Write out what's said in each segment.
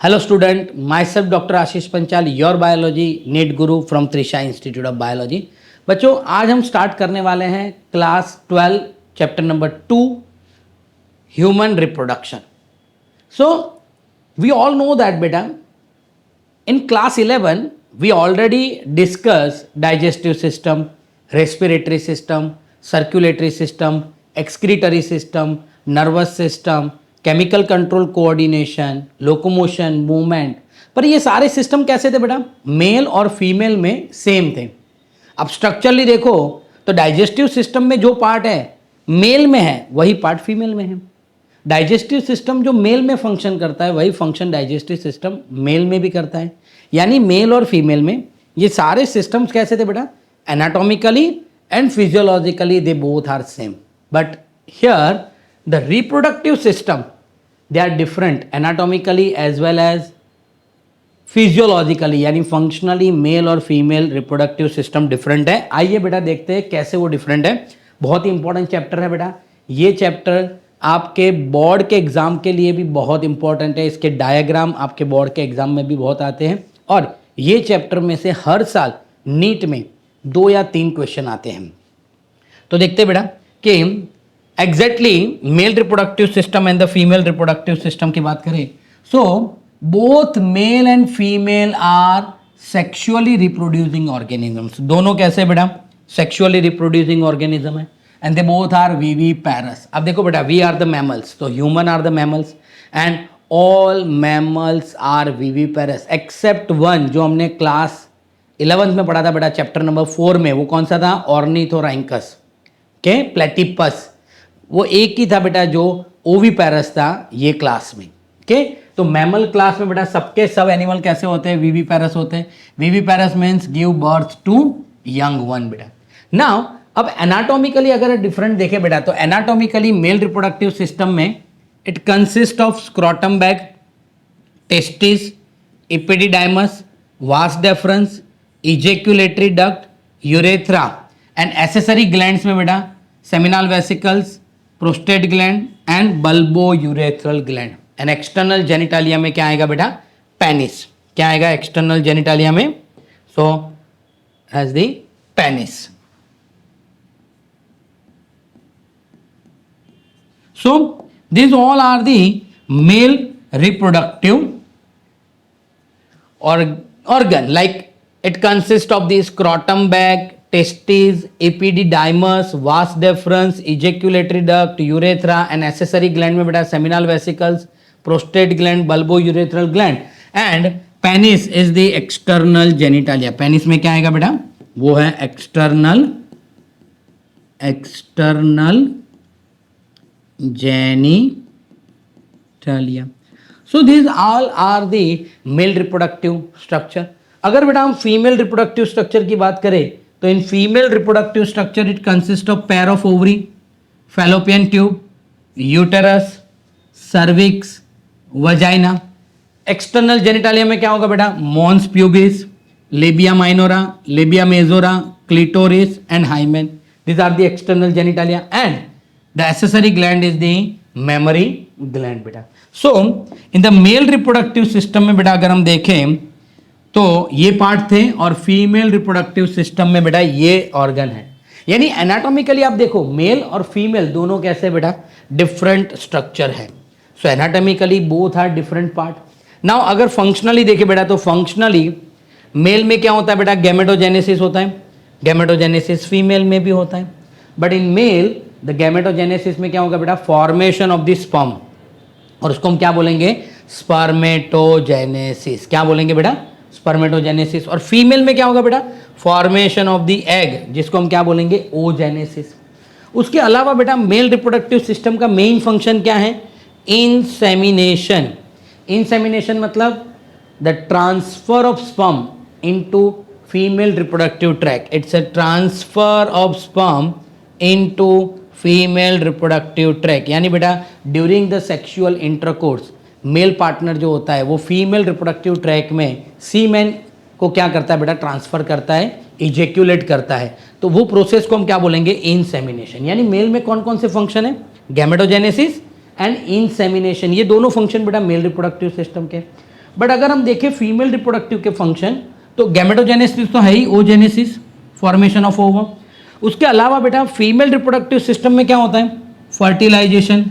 Hello student, myself Dr. Ashish Panchal, your biology NEET guru from Trisha institute of biology. बच्चों आज हम start करने वाले हैं class 12 chapter number 2 human reproduction. So we all know that बेटा in class 11 we already discussed digestive system, respiratory system, circulatory system, excretory system, nervous system, chemical control coordination, locomotion, movement. पर ये सारे system कैसे थे बेटा? Mail और female में same थे। अब स्ट्रक्चरली देखो तो डाइजेस्टिव सिस्टम में जो पार्ट है मेल में है वही पार्ट फीमेल में है। डाइजेस्टिव सिस्टम जो मेल में फंक्शन करता है वही फंक्शन डाइजेस्टिव सिस्टम मेल में भी करता है। यानी मेल और फीमेल में ये सारे सिस्टम्स कैसे थे बेटा? Anatomically and physiologically they both are same, but here the reproductive system they are different anatomically as well as physiologically, यानी फंक्शनली मेल और फीमेल रिप्रोडक्टिव सिस्टम डिफरेंट है। आइए बेटा देखते हैं कैसे वो डिफरेंट है। बहुत ही इंपॉर्टेंट चैप्टर है बेटा। ये चैप्टर आपके बोर्ड के एग्जाम के लिए भी बहुत इंपॉर्टेंट है। इसके डायग्राम आपके बोर्ड के एग्जाम में भी बहुत आते हैं और ये चैप्टर में से हर साल नीट में 2 या 3 क्वेश्चन आते हैं। तो देखते हैं बेटा कि exactly male reproductive system and the female reproductive system की बात करें so both male and female are sexually reproducing organisms. दोनों कैसे बेटा? सेक्सुअली रिप्रोड्यूसिंग ऑर्गेनिज्म है and they both are viviparous. अब देखो बेटा वी आर द मैमल्स, तो human are the mammals and all mammals are viviparous except one जो हमने क्लास 11th में पढ़ा था बेटा चैप्टर नंबर 4 में। वो कौन सा था? ऑर्निथोरैंकस के प्लेटिपस। वो एक ही था बेटा जो ओविपेरस था ये क्लास में। ओके, तो मैमल क्लास में बेटा सबके सब एनिमल कैसे होते हैं? विविपेरस होते हैं। Viviparous means give birth to young one बेटा। नाउ अब एनाटॉमिकली अगर डिफरेंट देखें बेटा तो एनाटॉमिकली मेल रिप्रोडक्टिव सिस्टम में it consist of scrotum bag, testis, epididymis, vas deferens, ejaculatory duct, urethra and accessory glands में बेटा seminal vesicles, prostate gland and bulbo urethral gland. And external genitalia में क्या आएगा बेटा? पेनिस। क्या आएगा external genitalia में? So has the penis. So this all are the male reproductive organ, like it consists of the scrotum bag, testes, epididymis, vas deferens, ejaculatory duct, urethra and accessory gland में बेटा seminal vesicles, prostate gland, bulbourethral gland and penis is the external genitalia। penis में क्या आएगा बेटा? वो है external genitalia। So these all are the male reproductive structure। अगर बेटा हम फीमेल रिप्रोडक्टिव स्ट्रक्चर की बात करें तो in female reproductive structure it consist of pair of ovary, fallopian tube, uterus, cervix, vagina. External genitalia में क्या होगा बेटा? Mons pubis, labia minora, labia majora, clitoris and hymen. This are the external genitalia and the accessory gland is the mammary gland बेटा। So in the male reproductive system में बेटा अगर हम देखें तो ये पार्ट थे और फीमेल रिप्रोडक्टिव सिस्टम में बेटा ये ऑर्गन है। यानी एनाटॉमिकली आप देखो मेल और फीमेल दोनों कैसे बेटा? डिफरेंट स्ट्रक्चर है। So anatomically both are different part. Now अगर फंक्शनली देखे बेटा तो फंक्शनली मेल में क्या होता है बेटा? गैमेटोजेनेसिस होता है। गैमेटोजेनेसिस फीमेल में भी होता है, but in male the gametogenesis में क्या होगा बेटा? फॉर्मेशन ऑफ द स्पर्म, और उसको हम क्या बोलेंगे? स्पर्मेटोजेनेसिस। क्या बोलेंगे बेटा? स्पर्मेटोजेनेसिस। और फीमेल में क्या होगा बेटा? फॉर्मेशन ऑफ द एग, जिसको हम क्या बोलेंगे? ओजेनेसिस। उसके अलावा बेटा मेल रिप्रोडक्टिव सिस्टम का मेन फंक्शन क्या है? इंसेमिनेशन। इंसेमिनेशन मतलब the transfer of sperm into female reproductive tract. It's a transfer of sperm into female reproductive tract. यानी बेटा during the sexual intercourse male partner जो होता है वो फीमेल रिप्रोडक्टिव ट्रैक में सीमेन को क्या करता है बेटा? ट्रांसफर करता है, इजेक्यूलेट करता है। तो वो प्रोसेस को हम क्या बोलेंगे? इंसेमिनेशन। यानी मेल में कौन कौन से फंक्शन है? गैमेटोजेनेसिस एंड इंसेमिनेशन, ये दोनों फंक्शन बेटा मेल रिप्रोडक्टिव सिस्टम के। बट अगर हम देखें फीमेल रिप्रोडक्टिव के फंक्शन, तो गैमेटोजेनेसिस तो है ही, ओजेनेसिस, फॉर्मेशन ऑफ ओवम। उसके अलावा बेटा फीमेल रिप्रोडक्टिव सिस्टम में क्या होता है? Fertilization,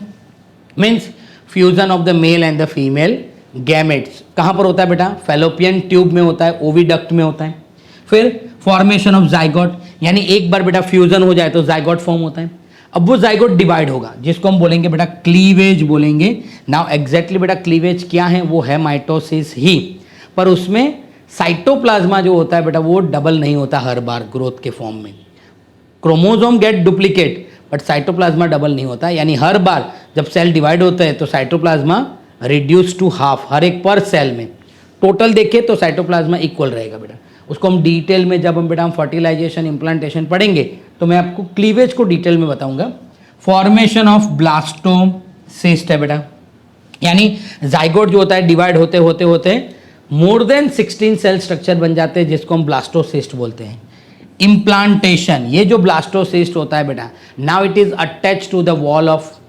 means fusion of the male and the female gametes. कहाँ पर होता है बेटा? फैलोपियन ट्यूब में होता है, ओविडक्ट में होता है। फिर फॉर्मेशन ऑफ जाइगोट, यानी एक बार बेटा फ्यूजन हो जाए तो जाइगोट फॉर्म होता है। अब वो जाइगोट डिवाइड होगा, जिसको हम बोलेंगे बेटा क्लीवेज बोलेंगे। नाउ एग्जैक्टली बेटा क्लीवेज क्या है? वो है माइटोसिस ही, पर उसमें साइटोप्लाज्मा जो होता है बेटा वो डबल नहीं होता हर बार ग्रोथ के फॉर्म में। Chromosome get duplicate but cytoplasm double नहीं होता, यानी हर बार जब सेल डिवाइड होता है तो साइटोप्लाज्मा रिड्यूस टू हाफ हर एक पर सेल में। टोटल देखें तो साइटोप्लाज्मा इक्वल रहेगा बेटा। उसको हम डिटेल में जब हम बेटा हम फर्टिलाइजेशन इम्प्लांटेशन पढ़ेंगे तो मैं आपको क्लीवेज को डिटेल में बताऊंगा। फॉर्मेशन ऑफ ब्लास्टोसिस्ट है बेटा, यानी जाइगोट जो होता है डिवाइड होते होते होते मोर देन 16 सेल स्ट्रक्चर बन जाते हैं, जिसको हम ब्लास्टोसिस्ट बोलते हैं। इम्प्लांटेशन, ये जो ब्लास्टोसिस्ट होता है बेटा, now it is attach to the wall of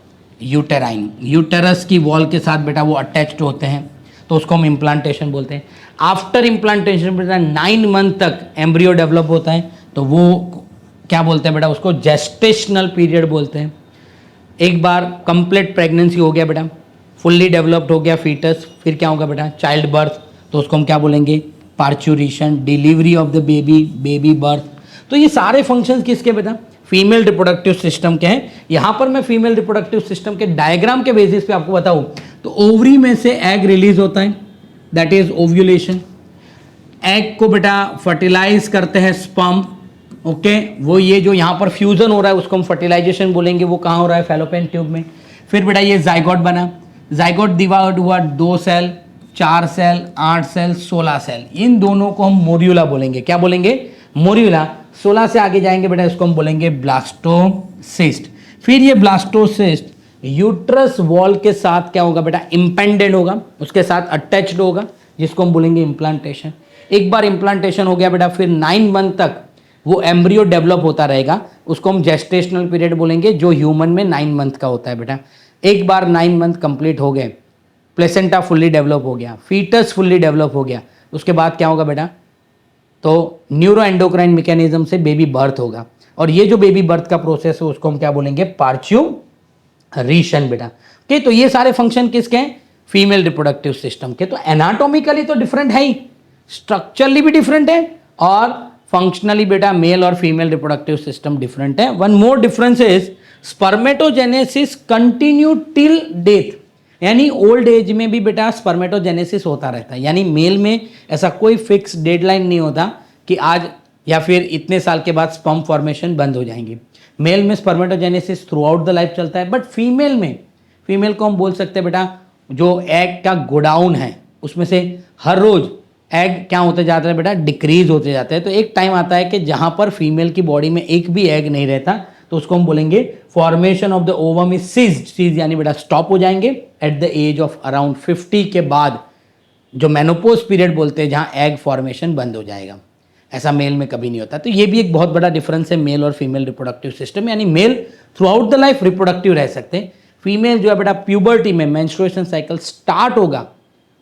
uterine, uterus की वॉल के साथ बेटा वो अटैच्ड होते हैं, तो उसको हम इम्प्लांटेशन बोलते हैं। आफ्टर इम्प्लांटेशन बेटा 9 मंथ तक एम्ब्रियो डेवलप होता है, तो वो क्या बोलते हैं बेटा? उसको जेस्टेशनल पीरियड बोलते हैं। एक बार कंप्लीट प्रेगनेंसी हो गया बेटा, फुल्ली डेवलप्ड हो गया फीटस, फिर क्या होगा बेटा? चाइल्ड बर्थ, तो उसको हम क्या बोलेंगे? Parturition. Delivery of the baby, baby birth. तो ये सारे फंक्शंस किसके बेटा? फीमेल रिप्रोडक्टिव सिस्टम के हैं। यहाँ पर मैं फीमेल रिप्रोडक्टिव सिस्टम के डायग्राम के बेसिस पे आपको बताऊँ तो ओवरी में से एग रिलीज होता है, दैट इज ओव्यूलेशन। एग को बेटा फर्टिलाइज करते हैं स्पर्म, ओके। वो ये जो यहाँ पर फ्यूजन हो रहा है उसको हम फर्टिलाइजेशन बोलेंगे। वो कहाँ हो रहा है? फैलोपियन ट्यूब में। फिर बेटा ये जाइगोट बना, जाइगोट डिवाइड हुआ 2 सेल, 4 सेल, 8 सेल, 16 सेल। इन दोनों को हम मोर्यूला बोलेंगे। क्या बोलेंगे? मोर्यूला। 16 से आगे जाएंगे बेटा, इसको हम बोलेंगे ब्लास्टोसिस्ट। फिर ये ब्लास्टोसिस्ट यूट्रस वॉल के साथ क्या होगा बेटा? इंपेंडेंट होगा, उसके साथ अटैच्ड होगा, जिसको हम बोलेंगे इम्प्लांटेशन। एक बार इम्प्लांटेशन हो गया बेटा, फिर 9 मंथ तक वो एम्ब्रियो डेवलप होता रहेगा, उसको हम जेस्टेशनल पीरियड बोलेंगे, जो ह्यूमन में 9 मंथ का होता है बेटा। एक बार 9 मंथ कंप्लीट हो गए, प्लेसेंटा फुल्ली डेवलप हो गया, फीटस फुल्ली डेवलप हो गया, उसके बाद क्या होगा बेटा? तो न्यूरो एंडोक्राइन मैकेनिज्म से बेबी बर्थ होगा, और ये जो बेबी बर्थ का प्रोसेस है उसको हम क्या बोलेंगे? पार्च्यूरेशन बेटा। ओके, तो ये सारे फंक्शन किसके हैं? फीमेल रिप्रोडक्टिव सिस्टम के। तो एनाटॉमिकली तो डिफरेंट है ही, स्ट्रक्चरली भी डिफरेंट है, और फंक्शनली बेटा मेल और फीमेल रिप्रोडक्टिव सिस्टम डिफरेंट है। One more difference is spermatogenesis continue till death, यानी ओल्ड एज में भी बेटा स्पर्मेटोजेनेसिस होता रहता है। यानी मेल में ऐसा कोई फिक्स डेडलाइन नहीं होता कि आज या फिर इतने साल के बाद स्पर्म फॉर्मेशन बंद हो जाएंगे। मेल में spermatogenesis through out the life चलता है, बट फीमेल में, फीमेल को हम बोल सकते हैं बेटा जो एग का गोडाउन है उसमें से हर रोज एग क्या होते जाता है बेटा? डिक्रीज होते जाते हैं। तो एक टाइम आता है कि जहां पर फीमेल की बॉडी में एक भी एग नहीं रहता, तो उसको हम बोलेंगे formation of the ovum is ceased. Cease यानी बेटा स्टॉप हो जाएंगे at the age of around 50 के बाद, जो मेनोपोज पीरियड बोलते हैं, जहां एग फॉर्मेशन बंद हो जाएगा। ऐसा मेल में कभी नहीं होता। तो ये भी एक बहुत बड़ा डिफरेंस है मेल और फीमेल रिप्रोडक्टिव सिस्टम। यानी male throughout the life reproductive रह सकते हैं, फीमेल जो है बेटा प्यूबर्टी में मेंस्ट्रुएशन साइकिल स्टार्ट होगा,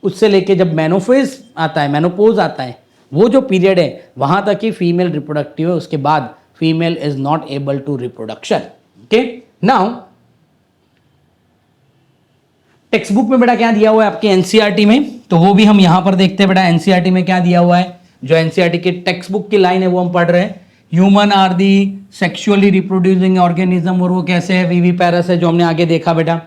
उससे लेके जब मेनोफेज आता है, मेनोपोज आता है, वो जो पीरियड है वहां तक ही फीमेल रिप्रोडक्टिव है। उसके बाद female is not able to reproduction. Okay, now textbook में बेटा क्या दिया हुआ है आपके एनसीईआरटी में, तो वो भी हम यहां पर देखते हैं बेटा एनसीईआरटी में क्या दिया हुआ है। जो एनसीईआरटी की टेक्स्ट बुक की लाइन है वो हम पढ़ रहे हैं। Human are the sexually reproducing organism, और वो कैसे है? विविपेरस है, जो हमने आगे देखा बेटा।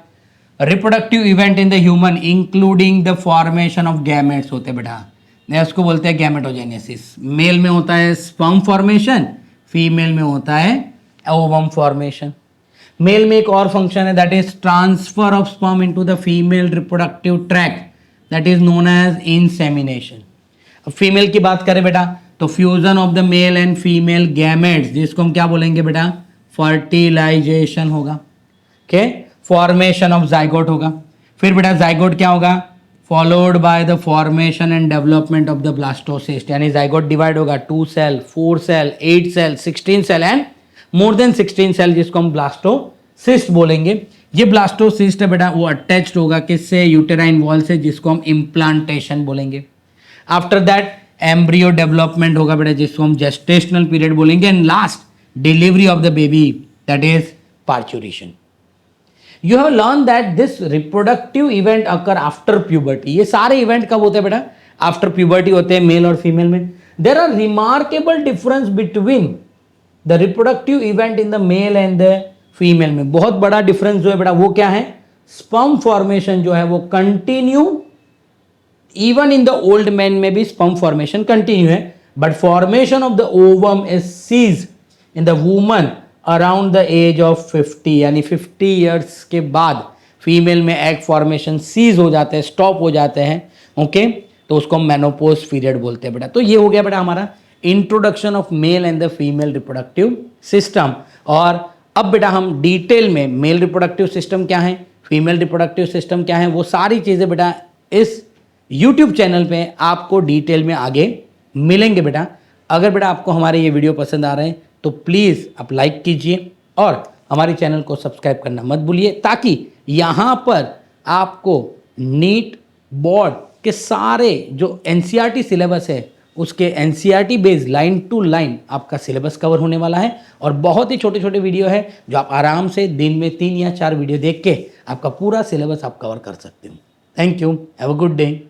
Reproductive event in the human including the formation of gametes होते बेटा, इसको बोलते हैं गैमेटोजेनेसिस। मेल में होता है स्पर्म फॉर्मेशन, फीमेल में होता है ओवम फॉर्मेशन। मेल में एक और फंक्शन है, that is transfer of sperm into the female reproductive tract, that is known as insemination. अब फीमेल की बात करें बेटा तो fusion of the male and female gametes, जिसको हम क्या बोलेंगे बेटा? फर्टिलाइजेशन होगा। ओके, फॉर्मेशन ऑफ जाइगोट होगा। फिर बेटा जाइगोट क्या होगा? Followed by the formation and development of the blastocyst, यानी जाइगोट डिवाइड होगा 2 cell, 4 cell, 8 cell, 16 cell and more than 16 cell, जिसको हम ब्लास्टोसिस्ट बोलेंगे। ये ब्लास्टोसिस्ट है बेटा, वो अटैच्ड होगा किससे, यूटेराइन वॉल से, जिसको हम इम्प्लांटेशन बोलेंगे। आफ्टर दैट एम्ब्रियो डेवलपमेंट होगा बेटा, जिसको हम जेस्टेशनल पीरियड बोलेंगे। And last delivery of the baby, that is parturition. You have learn that this reproductive event occur after puberty. ये सारे इवेंट कब होते हैं बेटा, आफ्टर प्यूबर्टी होते हैं मेल और फीमेल में। There are remarkable difference between the reproductive event in the male and the female में। बहुत बड़ा डिफरेंस जो है बेटा वो क्या है, स्पर्म फॉर्मेशन जो है वो continue, even in the old man में भी स्पर्म फॉर्मेशन कंटिन्यू है, but formation of the ovum is cease in the woman around the age of 50, यानी 50 ईयर्स के बाद फीमेल में एग फॉर्मेशन सीज हो जाते हैं, स्टॉप हो जाते हैं। ओके, तो उसको हम मेनोपोज पीरियड बोलते हैं बेटा। तो ये हो गया बेटा हमारा introduction of male and the female reproductive system. और अब बेटा हम डिटेल में मेल रिप्रोडक्टिव सिस्टम क्या है, फीमेल रिप्रोडक्टिव सिस्टम क्या है, वो सारी चीज़ें बेटा इस यूट्यूब चैनल पे आपको डिटेल में आगे मिलेंगे बेटा। अगर बेटा आपको हमारे ये वीडियो पसंद आ रहे हैं तो प्लीज़ आप लाइक कीजिए और हमारे चैनल को सब्सक्राइब करना मत भूलिए, ताकि यहाँ पर आपको नीट बोर्ड के सारे जो एनसीईआरटी सिलेबस है उसके NCERT based line to line आपका सिलेबस कवर होने वाला है। और बहुत ही छोटे छोटे वीडियो है जो आप आराम से दिन में 3 या 4 वीडियो देख के आपका पूरा सिलेबस आप कवर कर सकते हो। Thank you, have a good day.